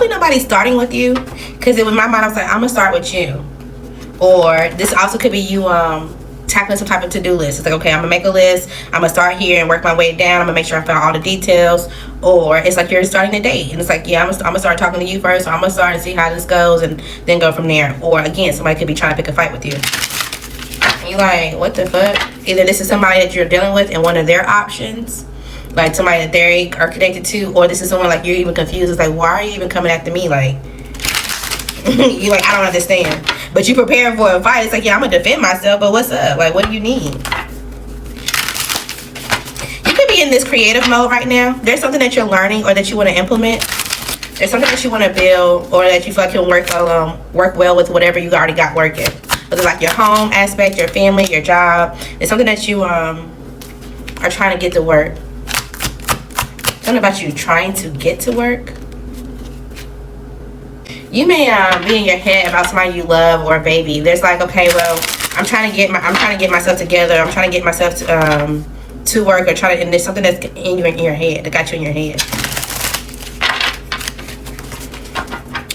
hopefully nobody's starting with you, because in my mind I was like, I'm gonna start with you. Or this also could be you tackling some type of to-do list. It's like, okay, I'm gonna make a list, I'm gonna start here and work my way down, I'm gonna make sure I found all the details. Or it's like you're starting a date and it's like, yeah, I'm gonna start talking to you first, or I'm gonna start and see how this goes and then go from there. Or again, somebody could be trying to pick a fight with you and you're like, what the fuck? Either this is somebody that you're dealing with and one of their options, like somebody that they are connected to, or this is someone like you're even confused. It's like, why are you even coming after me? Like, you're like, I don't understand. But you preparing for a fight. It's like, yeah, I'm gonna defend myself, but what's up? Like, what do you need? You could be in this creative mode right now. There's something that you're learning or that you want to implement. There's something that you want to build or that you feel like can work well with whatever you already got working. Whether like your home aspect, your family, your job. It's something that you are trying to get to work. Something about you trying to get to work. You may be in your head about somebody you love or a baby. There's like, okay, well, I'm trying to get myself together. I'm trying to get myself to work, or try to. And there's something that's in your head that got you in your head.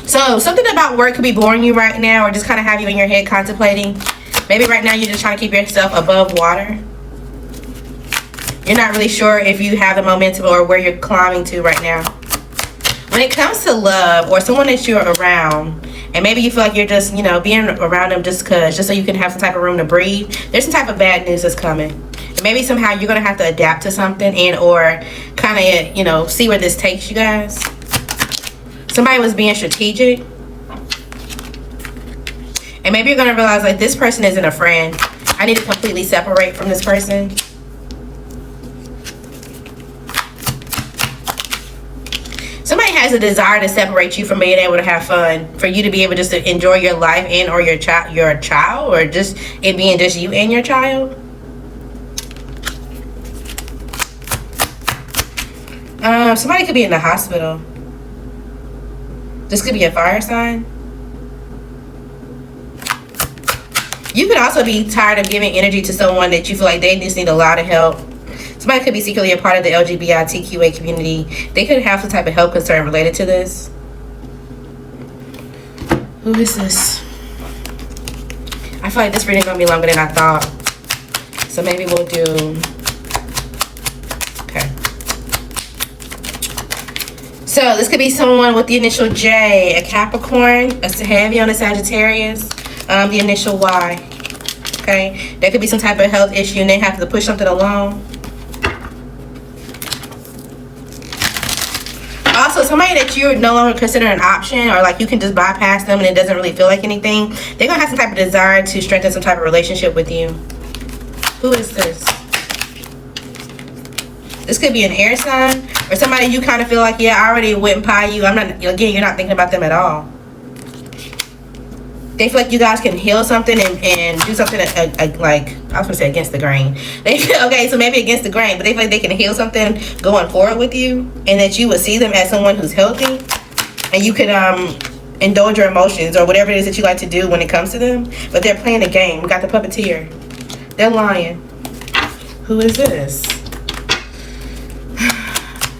So something about work could be boring you right now, or just kind of have you in your head contemplating. Maybe right now you're just trying to keep yourself above water. You're not really sure if you have the momentum or where you're climbing to right now. When it comes to love or someone that you're around, and maybe you feel like you're just, you know, being around them just so you can have some type of room to breathe, there's some type of bad news that's coming. And maybe somehow you're going to have to adapt to something and or kind of, you know, see where this takes you guys. Somebody was being strategic. And maybe you're going to realize, like, this person isn't a friend. I need to completely separate from this person. Somebody has a desire to separate you from being able to have fun, for you to be able just to enjoy your life and or your child, or just it being just you and your child. Somebody could be in the hospital. This could be a fire sign. You could also be tired of giving energy to someone that you feel like they just need a lot of help. Somebody could be secretly a part of the LGBTQA community. They could have some type of health concern related to this. Who is this? I feel like this reading is going to be longer than I thought. So maybe we'll do... Okay. So this could be someone with the initial J, a Capricorn, a Sagittarius, a Sagittarius, the initial Y. Okay. There could be some type of health issue and they have to push something along. Also, somebody that you no longer consider an option, or like you can just bypass them and it doesn't really feel like anything. They're going to have some type of desire to strengthen some type of relationship with you. Who is this? This could be an air sign, or somebody you kind of feel like, yeah, I already went by you. I'm not, again, you're not thinking about them at all. They feel like you guys can heal something and do something like, I was going to say against the grain. They feel, okay, so maybe against the grain, but they feel like they can heal something going forward with you, and that you would see them as someone who's healthy, and you could indulge your emotions or whatever it is that you like to do when it comes to them. But they're playing a game. We got the puppeteer. They're lying. Who is this?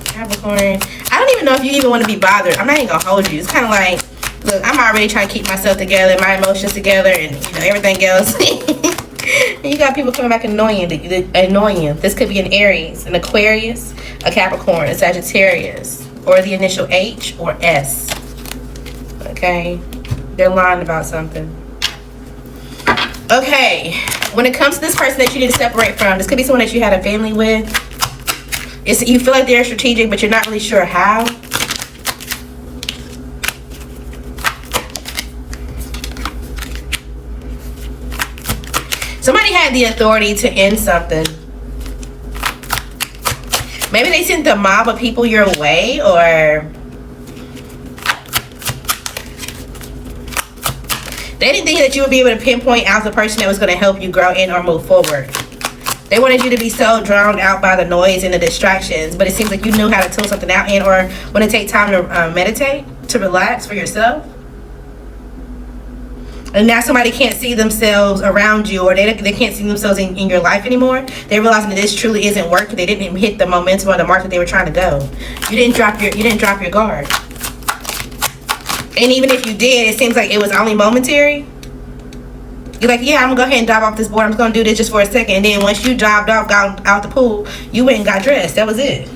Capricorn. I don't even know if you even want to be bothered. I'm not even going to hold you. It's kind of like, look, I'm already trying to keep myself together, my emotions together, and you know everything else. And you got people coming back annoying you. This could be an Aries, an Aquarius, a Capricorn, a Sagittarius, or the initial H or S. Okay, they're lying about something. Okay, when it comes to this person that you need to separate from, this could be someone that you had a family with. You feel like they're strategic, but you're not really sure how. Somebody had the authority to end something. Maybe they sent the mob of people your way, or they didn't think that you would be able to pinpoint out the person that was going to help you grow in or move forward. They wanted you to be so drowned out by the noise and the distractions, but it seems like you knew how to tune something out in, or want to take time to meditate, to relax for yourself. And now somebody can't see themselves around you, or they can't see themselves in your life anymore. They're realizing that this truly isn't working. They didn't even hit the momentum or the mark that they were trying to go. You didn't drop your guard. And even if you did, it seems like it was only momentary. You're like, yeah, I'm gonna go ahead and dive off this board. I'm just gonna do this just for a second. And then once you dived off, got out the pool, you went and got dressed. That was it.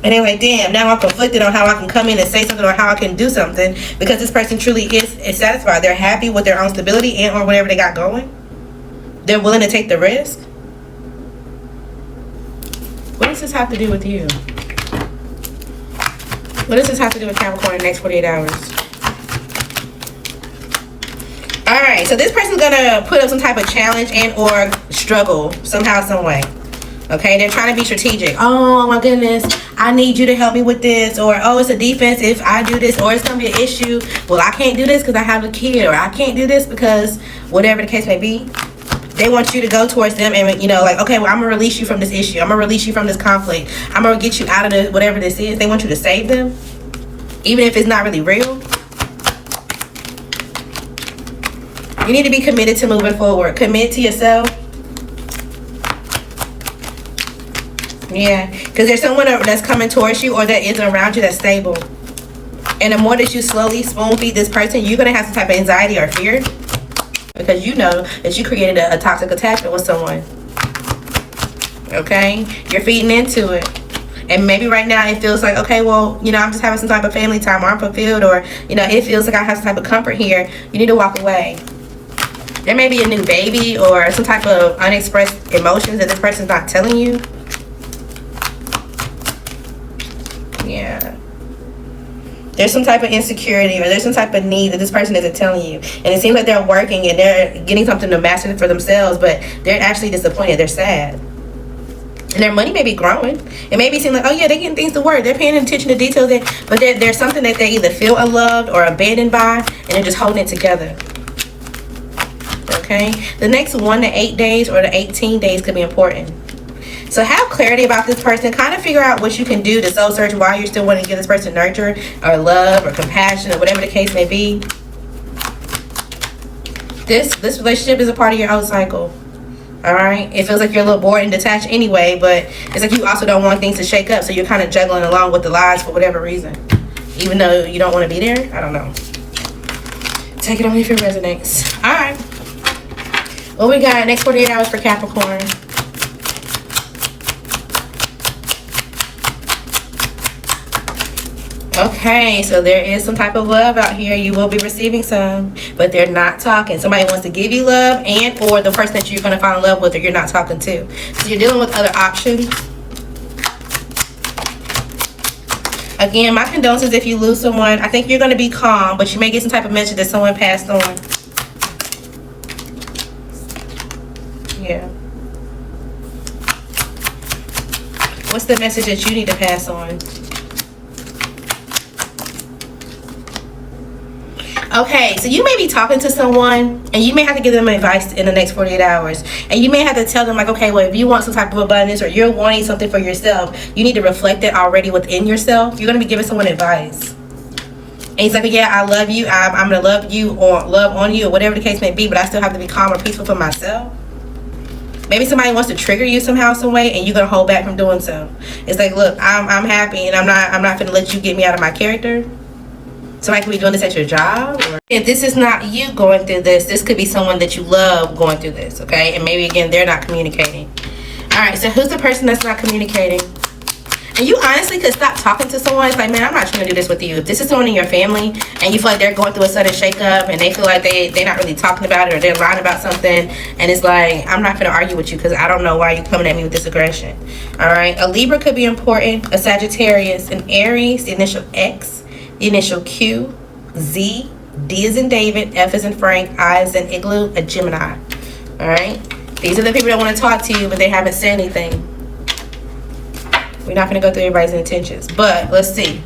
And they're like, damn, now I'm conflicted on how I can come in and say something or how I can do something, because this person truly is satisfied. They're happy with their own stability and or whatever they got going. They're willing to take the risk. What does this have to do with you? What does this have to do with Capricorn in the next 48 hours? Alright, so this person's gonna put up some type of challenge and or struggle somehow, some way. Okay, they're trying to be strategic. Oh my goodness, I need you to help me with this. Or, oh, it's a defense if I do this. Or it's going to be an issue. Well, I can't do this because I have a kid. Or I can't do this because whatever the case may be. They want you to go towards them and, you know, like, okay, well, I'm going to release you from this issue. I'm going to release you from this conflict. I'm going to get you out of the, whatever this is. They want you to save them. Even if it's not really real. You need to be committed to moving forward. Commit to yourself. Yeah, because there's someone that's coming towards you or that is around you that's stable. And the more that you slowly spoon feed this person, you're going to have some type of anxiety or fear. Because you know that you created a toxic attachment with someone. Okay? You're feeding into it. And maybe right now it feels like, okay, well, you know, I'm just having some type of family time or I'm fulfilled. Or, you know, it feels like I have some type of comfort here. You need to walk away. There may be a new baby or some type of unexpressed emotions that this person's not telling you. Yeah. There's some type of insecurity or there's some type of need that this person isn't telling you. And it seems like they're working and they're getting something to master for themselves, but they're actually disappointed. They're sad. And their money may be growing. It may be seem like, oh yeah, they're getting things to work. They're paying attention to details. But there's something that they either feel unloved or abandoned by, and they're just holding it together. Okay? The next 1 to 8 days or the 18 days could be important. So have clarity about this person. Kind of figure out what you can do to soul search while you're still wanting to give this person nurture or love or compassion or whatever the case may be. This relationship is a part of your own cycle. Alright? It feels like you're a little bored and detached anyway, but it's like you also don't want things to shake up, so you're kind of juggling along with the lies for whatever reason. Even though you don't want to be there. I don't know. Take it on if it resonates. Alright. What we got next 48 hours for Capricorn? Okay, so there is some type of love out here. You will be receiving some, but they're not talking. Somebody wants to give you love and or the person that you're going to fall in love with or you're not talking to. So you're dealing with other options. Again, my condolences if you lose someone. I think you're going to be calm, but you may get some type of message that someone passed on. Yeah. What's the message that you need to pass on? Okay, so you may be talking to someone and you may have to give them advice in the next 48 hours. And you may have to tell them like, okay, well, if you want some type of abundance or you're wanting something for yourself, you need to reflect it already within yourself. You're going to be giving someone advice. And he's like, yeah, I love you. I'm going to love you or love on you or whatever the case may be, but I still have to be calm or peaceful for myself. Maybe somebody wants to trigger you somehow, some way, and you're going to hold back from doing so. It's like, look, I'm happy and I'm not going to let you get me out of my character. Somebody could be doing this at your job. Or if this is not you going through this, this could be someone that you love going through this, okay? And maybe, again, they're not communicating. All right, so who's the person that's not communicating? And you honestly could stop talking to someone. It's like, man, I'm not trying to do this with you. If this is someone in your family and you feel like they're going through a sudden shakeup and they feel like they're not really talking about it or they're lying about something, and it's like, I'm not going to argue with you because I don't know why you're coming at me with this aggression. All right, a Libra could be important, a Sagittarius, an Aries, the initial X, the initial Q, Z, D as in David, F as in Frank, I as in Igloo, a Gemini. Alright? These are the people that want to talk to you, but they haven't said anything. We're not going to go through everybody's intentions. But, let's see.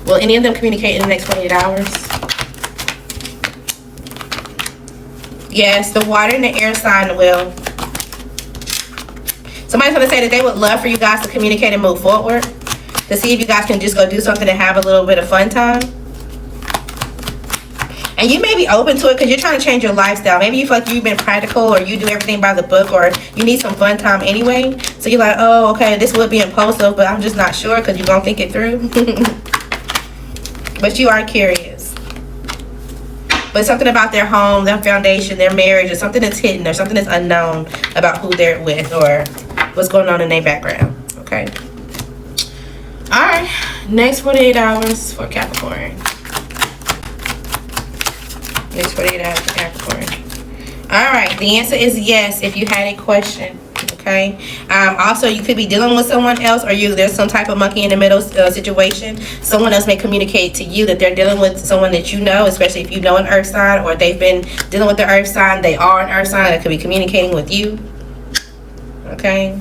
Will any of them communicate in the next 48 hours? Yes, the water and the air sign will. Somebody's going to say that they would love for you guys to communicate and move forward. To see if you guys can just go do something and have a little bit of fun time. And you may be open to it because you're trying to change your lifestyle. Maybe you feel like you've been practical or you do everything by the book or you need some fun time anyway. So you're like, oh, okay, this would be impulsive, but I'm just not sure because you're going to think it through. But you are curious. but something about their home, their foundation, their marriage, or something that's hidden, or something that's unknown about who they're with, or what's going on in their background. Okay. All right. Next 48 hours for Capricorn. Next 48 hours for Capricorn. All right. The answer is yes if you had a question. Okay. Also, you could be dealing with someone else, or there's some type of monkey in the middle situation. Someone else may communicate to you that they're dealing with someone that you know, especially if you know an earth sign, or they've been dealing with the earth sign. They are an earth sign that could be communicating with you. Okay.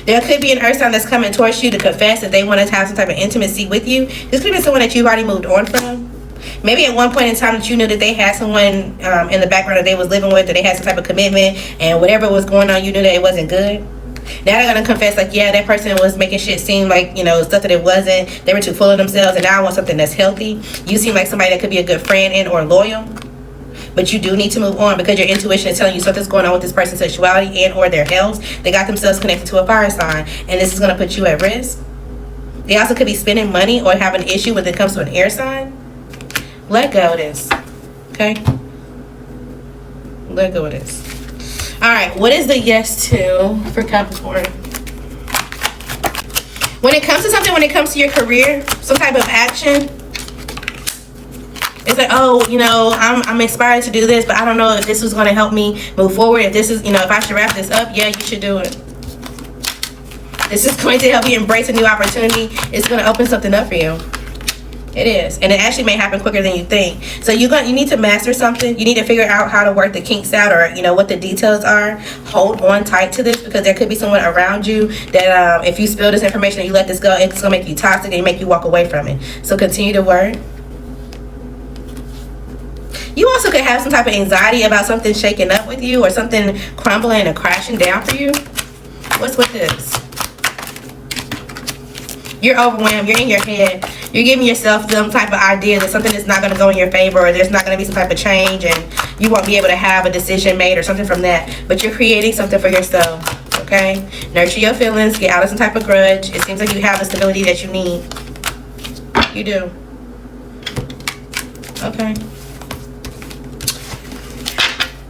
There could be an earth sign that's coming towards you to confess that they want to have some type of intimacy with you. This could be someone that you've already moved on from. Maybe at one point in time that you knew that they had someone in the background that they was living with, that they had some type of commitment, and whatever was going on, you knew that it wasn't good. Now they're going to confess, like, yeah, that person was making shit seem like, stuff that it wasn't. They were too full of themselves, and now I want something that's healthy. You seem like somebody that could be a good friend and or loyal. But you do need to move on, because your intuition is telling you something's going on with this person's sexuality and or their health. They got themselves connected to a fire sign, and this is going to put you at risk. They also could be spending money or have an issue when it comes to an air sign. Let go of this. Okay? Let go of this. Alright, what is the yes to for Capricorn? When it comes to something, when it comes to your career, some type of action, it's like, oh, I'm inspired to do this, but I don't know if this is going to help me move forward. If this is, if I should wrap this up, yeah, you should do it. This is going to help you embrace a new opportunity. It's going to open something up for you. It is. And it actually may happen quicker than you think. So you need to master something. You need to figure out how to work the kinks out, or, what the details are. Hold on tight to this, because there could be someone around you that if you spill this information and you let this go, it's going to make you toxic and make you walk away from it. So continue to work. You also could have some type of anxiety about something shaking up with you, or something crumbling or crashing down for you. What's with this? You're overwhelmed. You're in your head. You're giving yourself some type of idea that something is not going to go in your favor, or there's not going to be some type of change, and you won't be able to have a decision made or something from that. But you're creating something for yourself. Okay? Nurture your feelings. Get out of some type of grudge. It seems like you have the stability that you need. You do. Okay.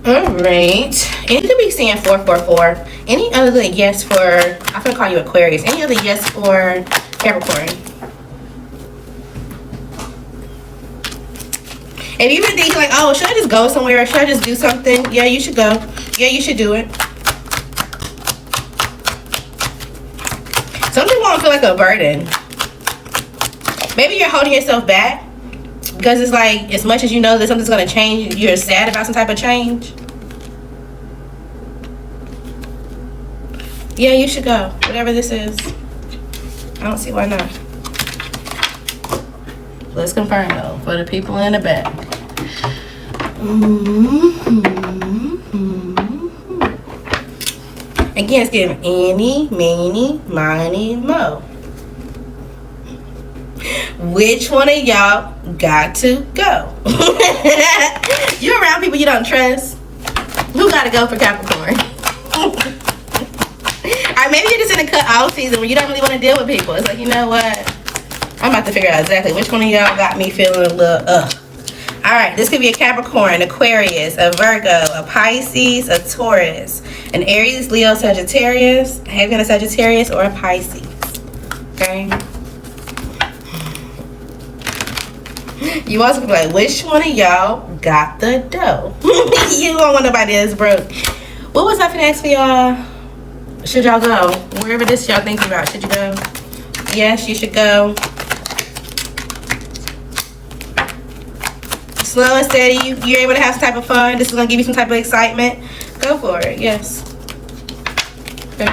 Alright. And you could be saying 444. Any other yes for, I'm going to call you Aquarius. Any other yes for Capricorn? If you've been thinking like, oh, should I just go somewhere, or should I just do something? Yeah, you should go. Yeah, you should do it. Something won't feel like a burden. Maybe you're holding yourself back because it's like, as much as you know that something's going to change, you're sad about some type of change. Yeah, you should go. Whatever this is. I don't see why not. Let's confirm though for the people in the back. Again, it's giving eeny, meeny, miny, mo. Which one of y'all got to go? You're around people you don't trust. Who got to go for Capricorn? Or maybe you're just in a cut-off season where you don't really want to deal with people. It's like, you know what? I'm about to figure out exactly which one of y'all got me feeling a little, Alright, this could be a Capricorn, Aquarius, a Virgo, a Pisces, a Taurus, an Aries, Leo, Sagittarius, having a Sagittarius, or a Pisces. Okay? You also could be like, which one of y'all got the dough? You don't want nobody that's broke. What was I finna ask for y'all? Should y'all go? Wherever this y'all thinking about, should you go? Yes, you should go. Slow and steady, you're able to have some type of fun. This is going to give you some type of excitement. Go for it, yes. Okay.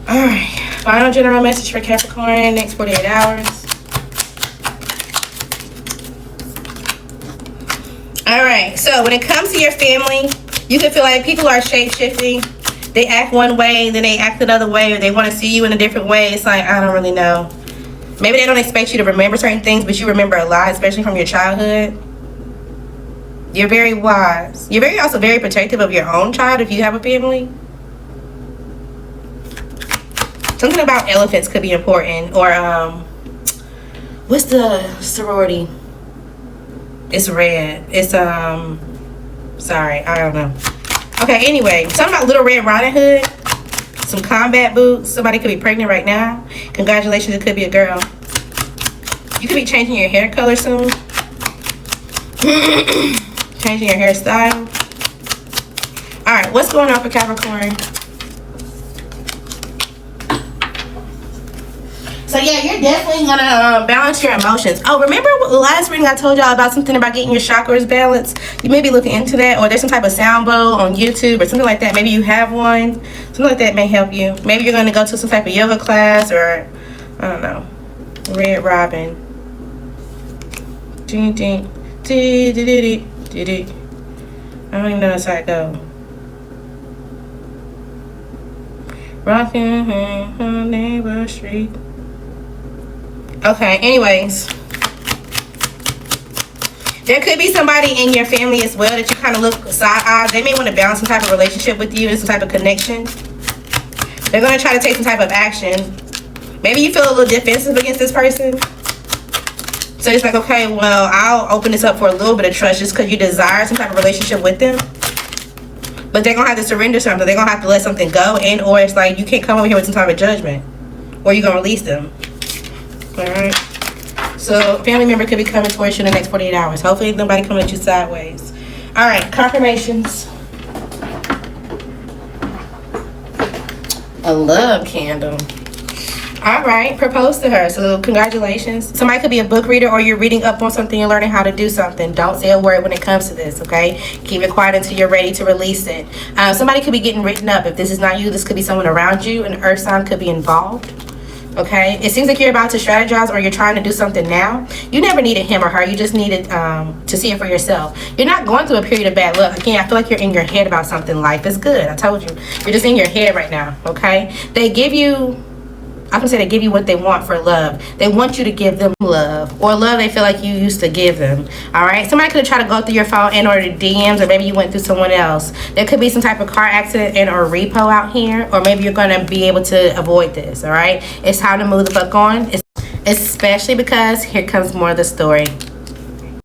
Alright, final general message for Capricorn, next 48 hours. Alright, so when it comes to your family, you can feel like people are shape-shifting. They act one way, then they act another way, or they want to see you in a different way. It's like, I don't really know. Maybe they don't expect you to remember certain things, but you remember a lot, especially from your childhood. You're very wise. You're also very protective of your own child if you have a family. Something about elephants could be important. Or, what's the sorority? It's red. It's sorry, I don't know. Okay, anyway, something about Little Red Riding Hood. Some combat boots. Somebody could be pregnant right now. Congratulations, it could be a girl. You could be changing your hair color soon. Changing your hairstyle. Alright, what's going on for Capricorn? So yeah, you're definitely gonna balance your emotions. Oh, remember the last reading I told y'all about something about getting your chakras balanced? You may be looking into that, or there's some type of sound bowl on YouTube or something like that. Maybe you have one. Something like that may help you. Maybe you're gonna go to some type of yoga class, or I don't know. Red Robin. Ding ding. Dee dee dee dee dee. I don't even know how it go. Rocking on neighbor street. Okay, anyways. There could be somebody in your family as well that you kind of look side-eyed. They may want to balance some type of relationship with you and some type of connection. They're going to try to take some type of action. Maybe you feel a little defensive against this person. So it's like, okay, well, I'll open this up for a little bit of trust just because you desire some type of relationship with them. But they're going to have to surrender something. They're going to have to let something go. And or it's like you can't come over here with some type of judgment. Or you're going to release them. Alright. So, family member could be coming towards you in the next 48 hours. Hopefully, nobody coming at you sideways. Alright, confirmations. A love candle. Alright, propose to her. So, congratulations. Somebody could be a book reader, or you're reading up on something, you're learning how to do something. Don't say a word when it comes to this, okay? Keep it quiet until you're ready to release it. Somebody could be getting written up. If this is not you, this could be someone around you. An earth sign could be involved. Okay, it seems like you're about to strategize, or you're trying to do something now. You never needed him or her. You just needed to see it for yourself. You're not going through a period of bad luck. Again, I feel like you're in your head about something. Life is good. I told you. You're just in your head right now. Okay, they give you, I can say they give you what they want for love. They want you to give them love, or love they feel like you used to give them. All right, somebody could have tried to go through your phone and or the DMs, or maybe you went through someone else. There could be some type of car accident and or repo out here, or maybe you're going to be able to avoid this. All right, it's time to move the fuck on, especially because here comes more of the story.